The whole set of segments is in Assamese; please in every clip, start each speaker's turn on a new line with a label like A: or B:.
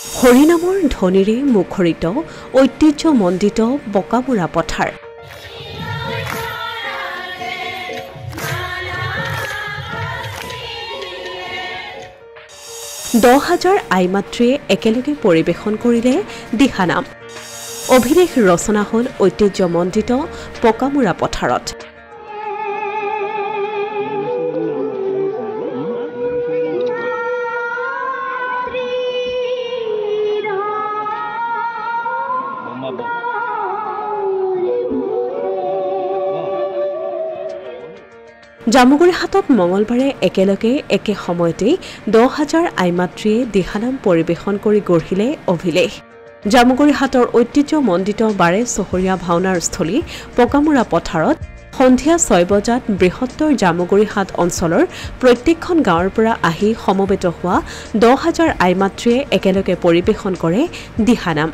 A: হৰিনামৰ ধ্বনিৰে মুখৰিত ঐতিহ্যমণ্ডিত বকামুৰা পথাৰ। দহ হাজাৰ আইমাতৃয়ে একেলগে পৰিৱেশন কৰিলে দিহানাম। অভিলেখ ৰচনা হ'ল ঐতিহ্যমণ্ডিত বকামুৰা পথাৰত। জামুগুৰিহাটত মঙলবাৰে একেলগে একে সময়তেই 10,000 আইমাতৃয়ে দিহানাম পৰিৱেশন কৰি গঢ়িলে অভিলেখ। জামুগুৰিহাটৰ ঐতিহ্যমণ্ডিত 12 চহৰীয়া ভাওনাৰ স্থলী বকামুৰা পথাৰত সন্ধিয়া 6 বজাত বৃহত্তৰ জামুগুৰিহাট অঞ্চলৰ প্ৰত্যেকখন গাঁৱৰ পৰা আহি সমবেত হোৱা 10,000 আইমাতৃয়ে একেলগে পৰিৱেশন কৰে দিহানাম।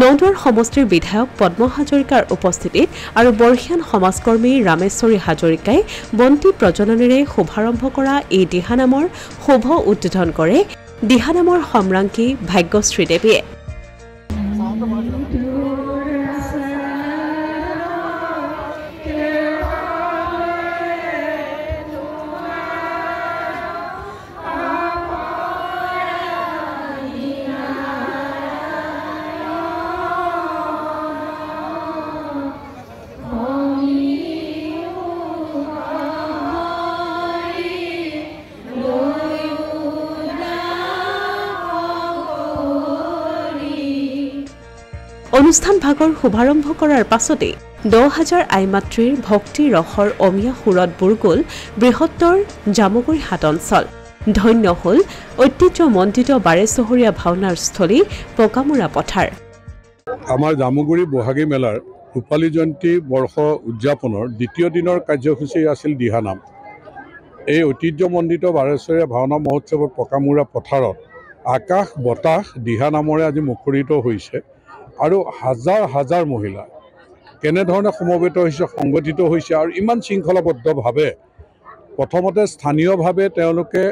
A: নৌদুৱাৰ সমষ্টিৰ বিধায়ক পদ্ম হাজৰিকাৰ উপস্থিতিত আৰু বৰ্ষীয়ান সমাজকৰ্মী ৰামেশ্বৰী হাজৰিকাই বন্তি প্ৰজ্বলনেৰে শুভাৰম্ভ কৰা এই দিহানামৰ শুভ উদ্বোধন কৰে দিহানামৰ সম্ৰাংকী ভাগ্যশ্ৰী দেৱীয়ে। অনুষ্ঠান ভাগৰ শুভাৰম্ভ কৰাৰ পাছতে 10,000 আইমাতৃৰ ভক্তি ৰসৰ অমীয়া সুৰত বুৰগল বৃহত্তৰ জামুগুৰিহাট অঞ্চল। ধন্য হ'ল ঐতিহ্যমণ্ডিত 12 চহৰীয়া ভাওনাৰ স্থলী বকামুৰা পথাৰ।
B: আমাৰ জামুগুৰি বহাগী মেলাৰ ৰূপালী জয়ন্তী বৰ্ষ উদযাপনৰ দ্বিতীয় দিনৰ কাৰ্যসূচী আছিল দিহানাম। এই ঐতিহ্যমণ্ডিত 12 চহৰীয়া ভাওনা মহোৎসৱৰ বকামুৰা পথাৰত আকাশ বতাহ দিহানামৰে আজি মুখৰিত হৈছে আৰু হাজাৰ হাজাৰ মহিলা কেনেধৰণে সমবেত হৈছে, সংগঠিত হৈছে আৰু ইমান শৃংখলাবদ্ধভাৱে প্ৰথমতে স্থানীয়ভাৱে তেওঁলোকে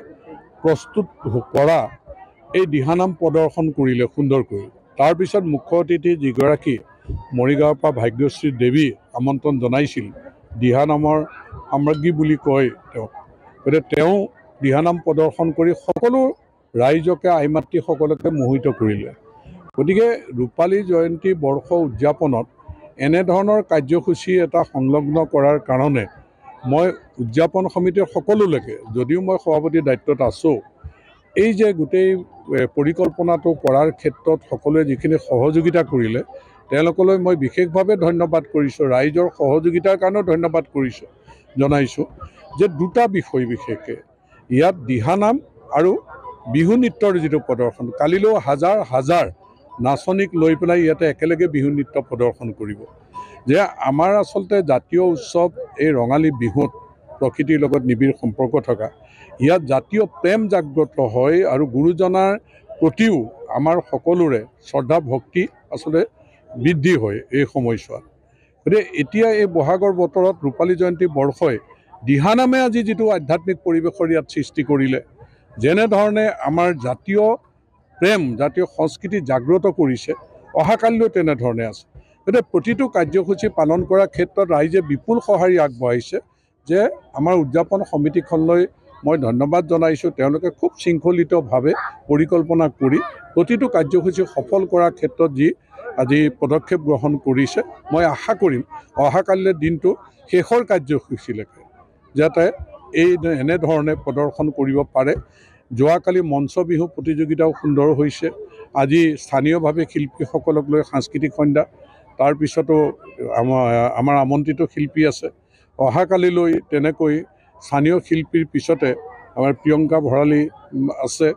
B: প্ৰস্তুত কৰা এই দিহানাম প্ৰদৰ্শন কৰিলে সুন্দৰকৈ। তাৰপিছত মুখ্য অতিথি যিগৰাকী মৰিগাঁৱৰ পৰা ভাগ্যশ্ৰী দেৱী আমন্ত্ৰণ জনাইছিল, দিহানামৰ সাম্ৰাজ্ঞী বুলি কয় তেওঁ, গতিকে তেওঁ দিহানাম প্ৰদৰ্শন কৰি সকলো ৰাইজকে আইমাতৃসকলকে মোহিত কৰিলে। গতিকে ৰূপালী জয়ন্তী বৰ্ষ উদযাপনত এনেধৰণৰ কাৰ্যসূচী এটা সংলগ্ন কৰাৰ কাৰণে মই উদযাপন সমিতিৰ সকলোলৈকে, যদিও মই সভাপতিৰ দায়িত্বত আছোঁ, এই যে গোটেই পৰিকল্পনাটো কৰাৰ ক্ষেত্ৰত সকলোৱে যিখিনি সহযোগিতা কৰিলে তেওঁলোকলৈ মই বিশেষভাৱে ধন্যবাদ কৰিছোঁ। ৰাইজৰ সহযোগিতাৰ কাৰণেও ধন্যবাদ জনাইছোঁ যে দুটা বিষয় বিশেষকৈ ইয়াত দিহানাম আৰু বিহু নৃত্যৰ যিটো প্ৰদৰ্শন, কালিলৈও হাজাৰ হাজাৰ নাচনীক লৈ পেলাই ইয়াতে একেলগে বিহু নৃত্য প্ৰদৰ্শন কৰিব। যে আমাৰ আচলতে জাতীয় উৎসৱ এই ৰঙালী বিহুত প্ৰকৃতিৰ লগত নিবিড় সম্পৰ্ক থকা, ইয়াত জাতীয় প্ৰেম জাগ্ৰত হয় আৰু গুৰুজনাৰ প্ৰতিও আমাৰ সকলোৰে শ্ৰদ্ধা ভক্তি আচলতে বৃদ্ধি হয় এই সময়ছোৱাত। গতিকে এতিয়া এই বহাগৰ বতৰত ৰূপালী জয়ন্তী বৰ্ষই দিহানামে আজি যিটো আধ্যাত্মিক পৰিৱেশৰ ইয়াত সৃষ্টি কৰিলে, যেনেধৰণে আমাৰ জাতীয় প্ৰেম, জাতীয় সংস্কৃতি জাগ্ৰত কৰিছে, অহাকালিলৈ তেনেধৰণে আছে। গতিকে প্ৰতিটো কাৰ্যসূচী পালন কৰাৰ ক্ষেত্ৰত ৰাইজে বিপুল সঁহাৰি আগবঢ়াইছে। যে আমাৰ উদযাপন সমিতিখনলৈ মই ধন্যবাদ জনাইছোঁ। তেওঁলোকে খুব শৃংখলিতভাৱে পৰিকল্পনা কৰি প্ৰতিটো কাৰ্যসূচী সফল কৰাৰ ক্ষেত্ৰত যি আজি পদক্ষেপ গ্ৰহণ কৰিছে, মই আশা কৰিম অহাকালিলৈ দিনটো শেষৰ কাৰ্যসূচীলৈকে যাতে এনেধৰণে প্ৰদৰ্শন কৰিব পাৰে। যোৱাকালি মঞ্চ বিহু প্ৰতিযোগিতাও সুন্দৰ হৈছে। আজি স্থানীয়ভাৱে শিল্পীসকলক লৈ সাংস্কৃতিক সন্ধ্যা, তাৰপিছতো আমাৰ আমন্ত্ৰিত শিল্পী আছে। অহাকালিলৈ তেনেকৈ স্থানীয় শিল্পীৰ পিছতে আমাৰ প্ৰিয়ংকা ভৰালী আছে।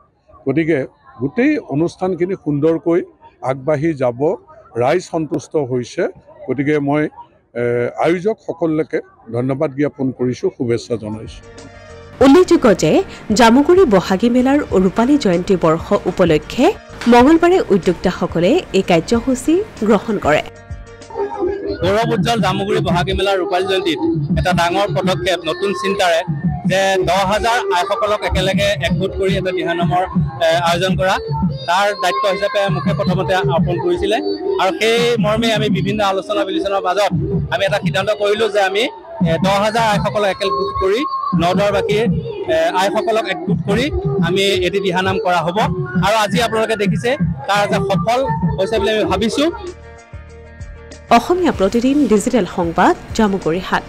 B: গতিকে গোটেই অনুষ্ঠানখিনি সুন্দৰকৈ আগবাঢ়ি যাব ৰাইজ সন্তুষ্ট হৈছে। গতিকে মই আয়োজক সকলোকে ধন্যবাদ জ্ঞাপন কৰিছোঁ, শুভেচ্ছা জনাইছোঁ।
A: উল্লেখযোগ্য যে জামুগুৰি বহাগী মেলাৰ ৰূপালী জয়ন্তী বৰ্ষ উপলক্ষে মঙলবাৰে উদ্যোক্তাসকলে এই কাৰ্যসূচী গ্ৰহণ কৰে।
C: গৌৰৱ উজ্জ্বল জামুগুৰি বহাগী মেলাৰ ৰূপালী জয়ন্তীত এটা ডাঙৰ পদক্ষেপ, নতুন চিন্তাৰে যে 10,000 আইসকলক একেলগে একগোট কৰি এটা দিহানামৰ আয়োজন কৰা, তাৰ দায়িত্ব হিচাপে মোকে প্ৰথমতে অৰ্পণ কৰিছিলে। আৰু সেই মৰ্মে আমি বিভিন্ন আলোচনা বিলোচনাৰ মাজত আমি এটা সিদ্ধান্ত কৰিলোঁ যে আমি 10,000 আইসকলক একগোট কৰি নগাঁওবাসীৰ আইসকলক একগোট কৰি আমি এটি দিহানাম কৰা হ'ব। আৰু আজি আপোনালোকে দেখিছে তাৰ এটা সফল হৈছে বুলি আমি ভাবিছোঁ।
A: অসমীয়া প্ৰতিদিন ডিজিটেল সংবাদ, জামুগুৰি হাট।